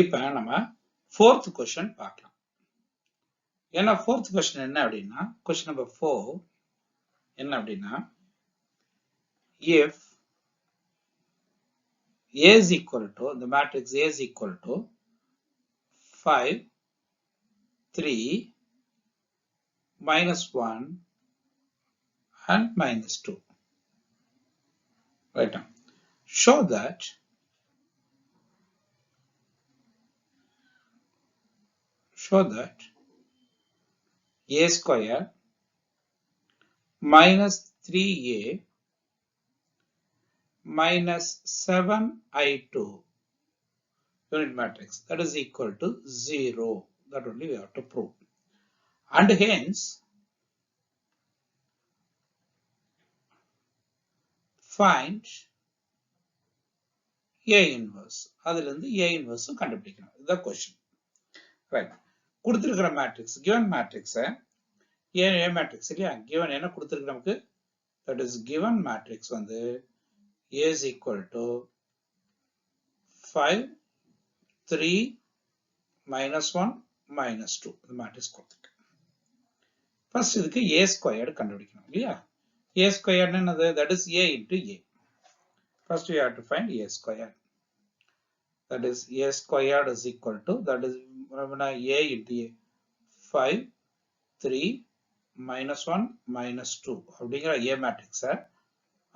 இப்ப நம்ம fourth question பார்க்கலாம். ஏன்னா fourth question என்ன அப்படின்னா question number 4 என்ன அப்படின்னா if A is equal to the matrix A is equal to 5 3 -1 and -2, right? Show that A square minus 3A minus 7I2 unit matrix that is equal to 0. That only we have to prove. And hence find A inverse. அதில் இருந்து A inverse கண்டுபிடிக்கணும். இதுதான் question. Right. கொடுத்திருக்கிற matrix, given matrix A matrix இல்லையா? given என்ன கொடுத்திருக்கு நமக்கு? That is given matrix வந்து A is equal to 5 3 -1 -2 இந்த matrix கொடுத்திருக்கு. First இதுக்கு A squared கண்டுபிடிக்கணும் இல்லையா? A squared என்னது? That is A into A. First we have to find A squared. That is A squared is equal to, that is A into A. 5 3 -1 -2 அப்படிங்கிற A matrix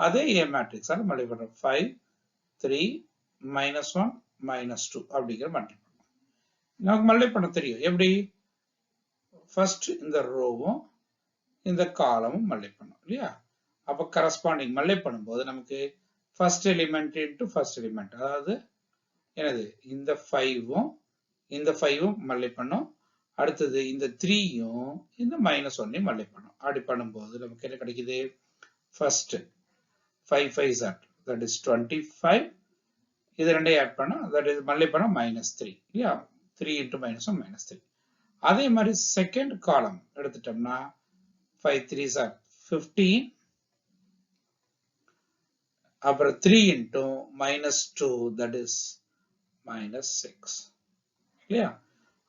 அதே A matrix multiply பண்றோம். 5 3 -1 -2 அப்படிங்கிற multiply பண்ணுவோம். நமக்கு multiply பண்ண தெரியும். எப்படி? First இந்த ரோவும் இந்த காலமும் மல்டிப்ளை பண்ணோம் இல்லையா? அப்ப கரஸ்பாண்டிங் மல்டிப்ளை பண்ணும்போது நமக்கு first element into first element, அதாவது என்னது இந்த 5ம் இந்த 5ம் மல்டிப்ளை பண்ணோம். அடுத்தது இந்த 3யும் இந்த -1 மல்டிப்ளை பண்ணோம். அப்படி பண்ணும்போது நமக்கு என்ன கிடைக்குது? First 5 5s are, that is 25. இது ரெண்டையும் ஆட் பண்ணா that is மல்டிப்ளை பண்ணா -3 இல்லையா? 3 into -1 -3. அதே மாதிரி செகண்ட் காலம் எடுத்துட்டோம்னா 5 3s are 15, அப்புறம் 3 into -2 that is -6 இல்லையா?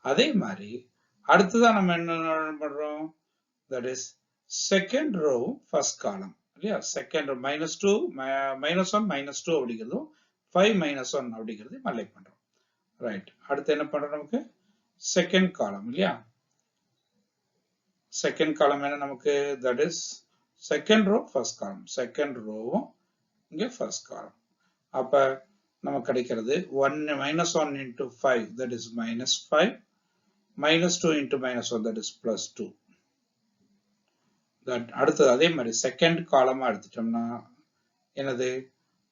அதே மாதிரி அடுத்ததான் நம்ம என்ன பண்றோம்? that is second row first column இல்லையா? செகண்ட் -2 -1 -2 அப்படிங்கிறதும் 5 -1 அப்படிங்கிறது மல்டிப்ளை பண்றோம். ரைட். அடுத்து என்ன பண்றோம்? நமக்கு செகண்ட் காலம் இல்லையா? செகண்ட் காலம் என்ன நமக்கு? that is second row first column, second ரோவும் இங்க ஃபர்ஸ்ட் காலம். அப்ப நமக்கு கிடைக்கிறது 1 into 5 that is -5, -2 into -1 that is +2. அடுத்தது அதே மாதிரி செகண்ட் காலமா எடுத்துட்டோம்னா என்னது?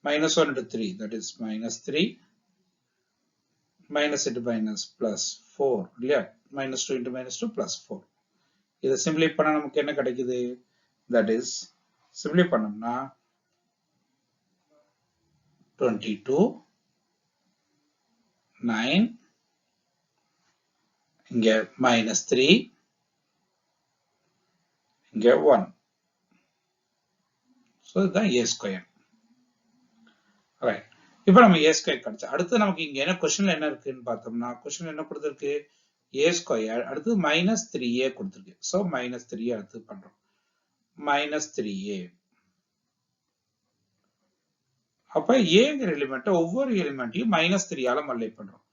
-1 into 3 that is -3, minus into minus +4 இல்லையா? -2 into -2 +4. இதை சிம்பிளை பண்ணா நமக்கு என்ன கிடைக்குது? that is சிம்பிளை பண்ணோம்னா 22 9 இங்க -3 இங்க 1. so இதுதான் A square. ரைட். இப்போ நம்ம A square கிடைச்சா அடுத்து நமக்கு இங்க என்ன கொஸ்டின்ல என்ன இருக்குன்னு பார்த்தோம்னா, கொஸ்டின் என்ன கொடுத்திருக்கு? A square அடுத்து -3A கொடுத்திருக்கு. so -3 அடுத்து பண்றோம். -3A. அப்ப Aங்கிற எலிமெண்ட் ஒவ்வொரு எலிமெண்ட்டையும் -3 ஆல மல்டிப்ளை பண்றோம்.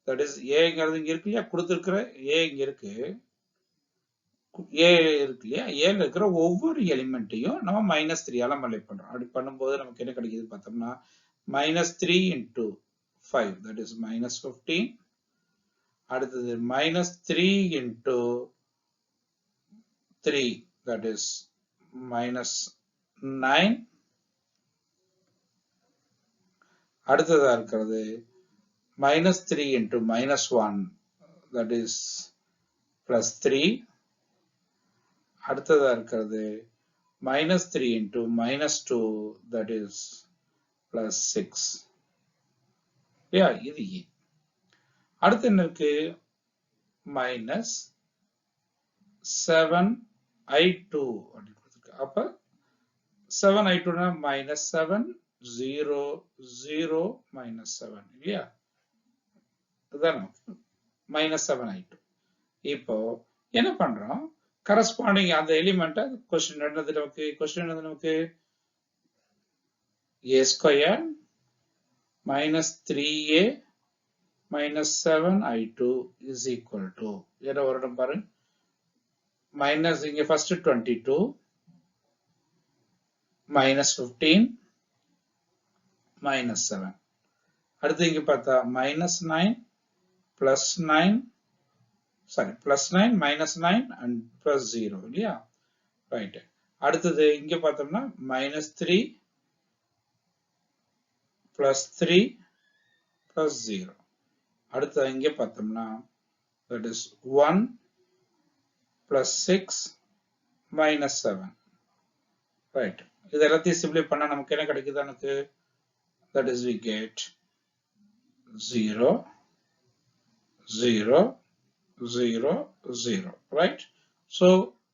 that is Aங்கிறது இங்க இருக்கு இல்லையா? கொடுத்திருக்கிற A இங்க இருக்கு. A இருக்கு இல்லையா? Aல இருக்கிற ஒவ்வொரு எலிமெண்ட்டையும் நம்ம -3 ஆல மல்டிப்ளை பண்றோம். அப்படி பண்ணும்போது நமக்கு என்ன கிடைக்குது பார்த்தோம்னா -3 into 5 that is -15. அடுத்தது -3 into 3 that is -9. அடுத்ததா இருக்கிறது -3 into -1 that is +3. அடுத்ததா இருக்கிறது -3 into -2 that is +6. இது A. அடுத்து என்ன இருக்கு? -7I2 அப்படி கொடுத்திருக்கு. அப்ப 7I2 னா -7 0 0 -7 இல்லையா? இதுதான் நமக்கு minus 7i2. இப்போ என்ன பண்றோம், corresponding அந்த எலிமெண்ட்டை கொஸ்டின் என்னது நமக்கு a squared minus 3a minus 7i2 is equal to என்ன வரணும் பாரு, minus இங்க first 22 minus 15 minus 7, அடுத்து இங்க பார்த்தா minus 9 plus 9 sorry plus 9 minus 9 and plus 0 இல்லையா, ரைட். அடுத்தது இங்க பார்த்தோம்னா minus 3 plus 3 plus 0. அடுத்து இங்க பார்த்தோம்னா that is 1 plus 6 minus 7, right. இது எல்லாத்தையும் சிம்பிளை பண்ணா நமக்கு என்ன கிடைக்குது, எனக்கு that is we get 0 0 0 0, right. So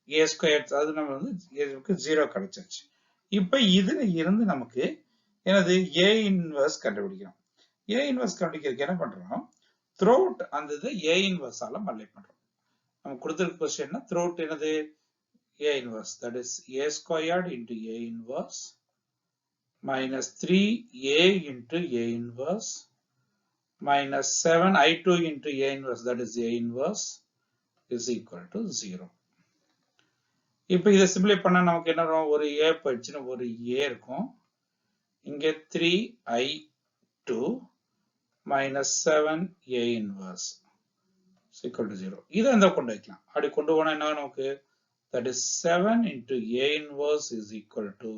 a squared அது நம்ம வந்து a-க்கு 0 கிடைச்சிருச்சு. இப்போ இதுல இருந்து நமக்கு என்னது a inverse கண்டுபிடிக்கணும். a inverse கண்டுபிடிக்கிறதுக்கு என்ன பண்றோம், throughout அந்த இது a inverse ஆல மல்டிப்ளை பண்றோம். நமக்கு கொடுத்திருக்க क्वेश्चन throughout என்னது a inverse, that is a squared into a inverse minus 3a into a inverse minus 7i2 into a inverse, that is a inverse is equal to 0. இப்போ இதை சிம்பிளை பண்ணா நமக்கு என்ன வரும், ஒரு a போயிடுச்சுன்னா ஒரு a இருக்கும், இங்க 3i2 minus 7a inverse is equal to 0. இதை அந்த கொண்டு வைக்கலாம், அப்படி கொண்டு போனா என்ன நமக்கு, that is 7 into a inverse is equal to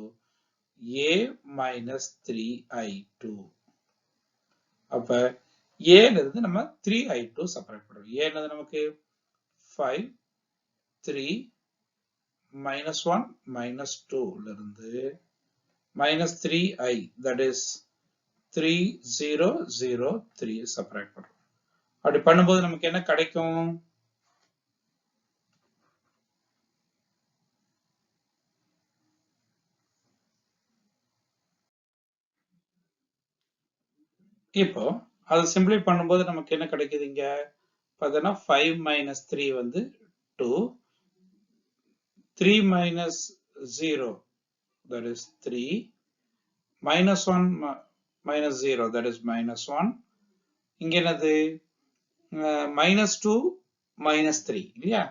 a minus 3i2. அப்ப a இருந்து நம்ம 3i2 செப்பரேட் பண்றோம். a என்னது நமக்கு 5 3 minus 1 minus 2 இருந்து minus 3i, that is 3 0 0 3 separate பண்றோம். அப்படி பண்ணும்போது நமக்கு என்ன கிடைக்கும், இப்போ அதை சிம்பிளை பண்ணும்போது நமக்கு என்ன கிடைக்குது, இங்க பார்த்தோன்னா 5 minus 3 வந்து 2, 3 minus 0 that is 3, minus 1 minus 0 that is minus 1, இங்க என்னது minus 2 minus 3 இல்லையா,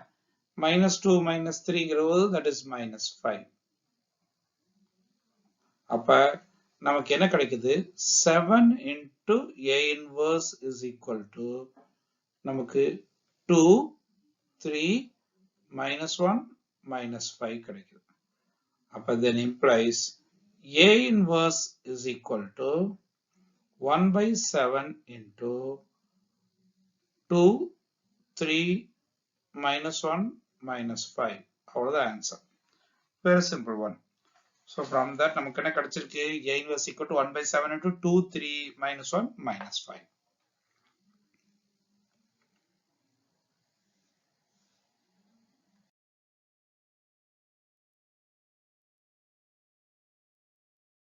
minus 2 minus 3ங்கிறது that is minus 5. அப்ப நமக்கு என்ன கிடைக்குது, 7 into a inverse is equal to நமக்கு 2 3 minus 1 minus 5 கிடைக்குது. அப்ப then implies a inverse is equal to 1 by 7 into 2 3 minus 1 minus 5. அவ்வளவுதான் answer. Very simple one. So from that நமக்கு என்ன கிடைச்சிருக்கு, a inverse equal to 1 by 7 into 2 3 minus 1 minus 5.